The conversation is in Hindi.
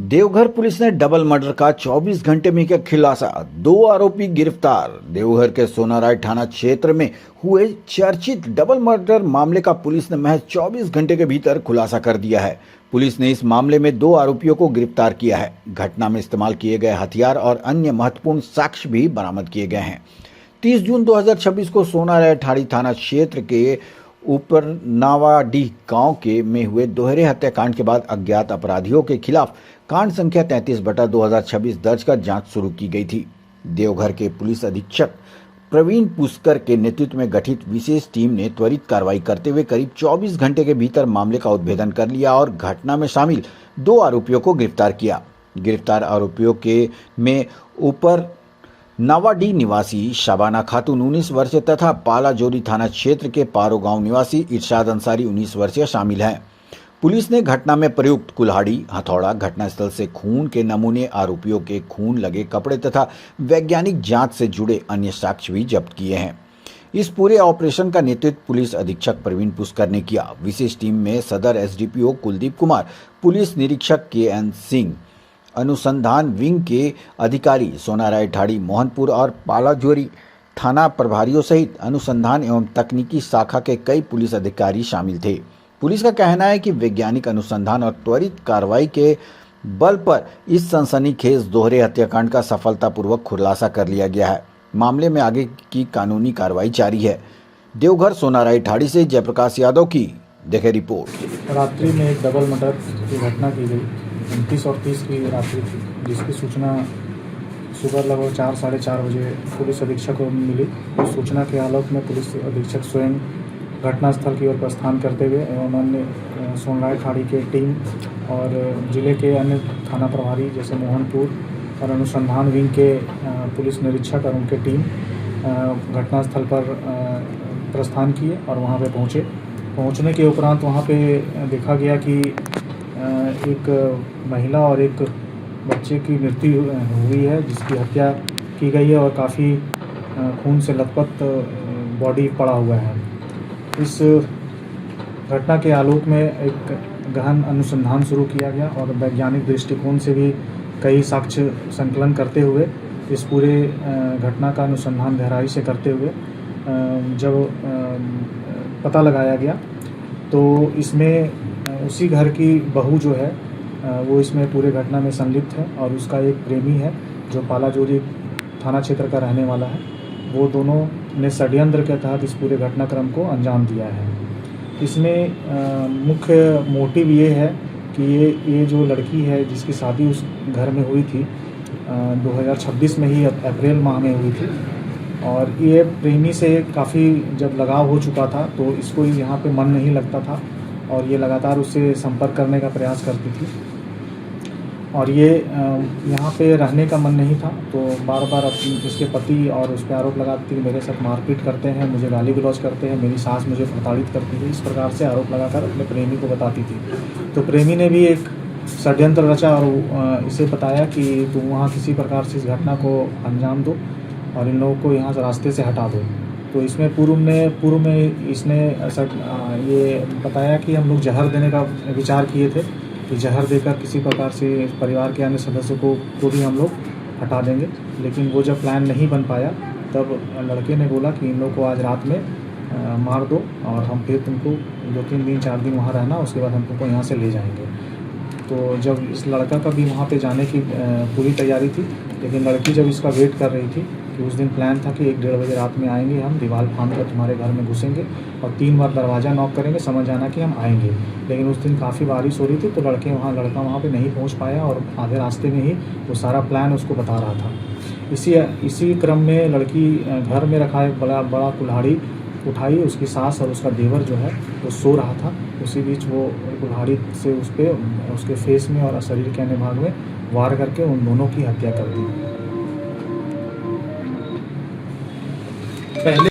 देवघर पुलिस ने डबल मर्डर का 24 घंटे में किया खुलासा। 2 आरोपी गिरफ्तार। देवघर के सोनाराय थाना क्षेत्र में हुए चर्चित डबल मर्डर मामले का पुलिस ने महज 24 घंटे के भीतर खुलासा कर दिया है। पुलिस ने इस मामले में 2 आरोपियों को गिरफ्तार किया है। घटना में इस्तेमाल किए गए हथियार और अन्य महत्वपूर्ण साक्ष्य भी बरामद किए गए हैं। 30 जून 2026 को सोनाराय ठाड़ी थाना क्षेत्र के ऊपर नावाडीह गांव के में हुए दोहरे हत्याकांड के बाद अज्ञात अपराधियों के खिलाफ कांड संख्या 33/2026 दर्ज कर जांच शुरू की गई थी। देवघर के पुलिस अधीक्षक प्रवीण पुष्कर के नेतृत्व में गठित विशेष टीम ने त्वरित कार्रवाई करते हुए करीब 24 घंटे के भीतर मामले का उद्भेदन कर लिया और घटना में शामिल 2 आरोपियों को गिरफ्तार किया। गिरफ्तार आरोपियों के में ऊपर नावाडीह निवासी शाबाना खातून 19 वर्षीय तथा पालाजोरी थाना क्षेत्र के पारो गांव निवासी इरशाद अंसारी 19 वर्षीय शामिल हैं। पुलिस ने घटना में प्रयुक्त कुल्हाड़ी, हथौड़ा, घटनास्थल से खून के नमूने, आरोपियों के खून लगे कपड़े तथा वैज्ञानिक जांच से जुड़े अन्य साक्ष्य भी जब्त किए हैं। इस पूरे ऑपरेशन का नेतृत्व पुलिस अधीक्षक प्रवीण पुष्कर ने किया। विशेष टीम में सदर एसडीपीओ कुलदीप कुमार, पुलिस निरीक्षक KN सिंह, अनुसंधान विंग के अधिकारी सोनाराय ठाड़ी मोहनपुर और पालाजोरी थाना प्रभारियों सहित अनुसंधान एवं तकनीकी शाखा के कई पुलिस अधिकारी शामिल थे। पुलिस का कहना है कि वैज्ञानिक अनुसंधान और त्वरित कार्रवाई के बल पर इस सनसनीखेज दोहरे हत्याकांड का सफलतापूर्वक खुलासा कर लिया गया है। मामले में आगे की कानूनी कार्रवाई जारी है। देवघर सोनाराय ठाड़ी से जयप्रकाश यादव की देखे रिपोर्ट। रात्रि में एक डबल मर्डर की घटना की गई 29 और 30 की रात्रि थी, जिसकी सूचना सुबह लगभग 4 साढ़े 4 बजे पुलिस अधीक्षक को मिली। उस सूचना के आलोक में पुलिस अधीक्षक स्वयं घटनास्थल की ओर प्रस्थान करते हुए एवं अन्य सोनाराय ठाड़ी के टीम और जिले के अन्य थाना प्रभारी जैसे मोहनपुर और अनुसंधान विंग के पुलिस निरीक्षक और उनके टीम घटनास्थल पर प्रस्थान किए और वहां पे पहुंचे। पहुंचने के उपरांत वहां पे देखा गया कि एक महिला और एक बच्चे की मृत्यु हुई है, जिसकी हत्या की गई है और काफ़ी खून से लथपथ बॉडी पड़ा हुआ है। इस घटना के आलोक में एक गहन अनुसंधान शुरू किया गया और वैज्ञानिक दृष्टिकोण से भी कई साक्ष्य संकलन करते हुए इस पूरे घटना का अनुसंधान गहराई से करते हुए जब पता लगाया गया तो इसमें उसी घर की बहू जो है वो इसमें पूरे घटना में संलिप्त है और उसका एक प्रेमी है जो पालाजोरी थाना क्षेत्र का रहने वाला है। वो दोनों ने षड्यंत्र के तहत इस पूरे घटनाक्रम को अंजाम दिया है। इसमें मुख्य मोटिव ये है कि ये जो लड़की है जिसकी शादी उस घर में हुई थी 2026 में ही अप्रैल माह में हुई थी और ये प्रेमी से काफ़ी जब लगाव हो चुका था तो इसको यहाँ पे मन नहीं लगता था और ये लगातार उससे संपर्क करने का प्रयास करती थी और ये यहाँ पे रहने का मन नहीं था तो बार बार इसके पति और उस पर आरोप लगाती थी, मेरे साथ मारपीट करते हैं, मुझे गाली गलौज करते हैं, मेरी सास मुझे प्रताड़ित करती थी। इस प्रकार से आरोप लगाकर अपने प्रेमी को बताती थी। तो प्रेमी ने भी एक षड्यंत्र रचा और इसे बताया कि तुम वहाँ किसी प्रकार से इस घटना को अंजाम दो और इन लोगों को यहाँ से रास्ते से हटा दो। तो इसमें पूर्व में इसने ऐसा ये बताया कि हम लोग जहर देने का विचार किए थे कि जहर देकर किसी प्रकार से परिवार के अन्य सदस्यों को भी हम लोग हटा देंगे, लेकिन वो जब प्लान नहीं बन पाया तब लड़के ने बोला कि इन लोग को आज रात में मार दो और हम फिर तुमको 2-3 दिन 4 दिन वहाँ रहना, उसके बाद हम तुमको यहाँ से ले जाएंगे। तो जब इस लड़का का भी वहाँ पे जाने की पूरी तैयारी थी, लेकिन लड़की जब इसका वेट कर रही थी कि उस दिन प्लान था कि 1-1:30 बजे रात में आएंगे, हम दीवार फांद कर तुम्हारे घर में घुसेंगे और 3 बार दरवाज़ा नॉक करेंगे, समझ जाना कि हम आएंगे। लेकिन उस दिन काफ़ी बारिश हो रही थी तो लड़का वहाँ पे नहीं पहुँच पाया और आधे रास्ते में ही वो सारा प्लान उसको बता रहा था। इसी क्रम में लड़की घर में रखा एक बड़ा कुल्हाड़ी उठाई, उसकी सास और उसका देवर जो है वो सो रहा था। उसी बीच वो कुल्हाड़ी से उसके फेस में और शरीर के अन्य भाग में वार करके उन दोनों की हत्या कर दी। पहले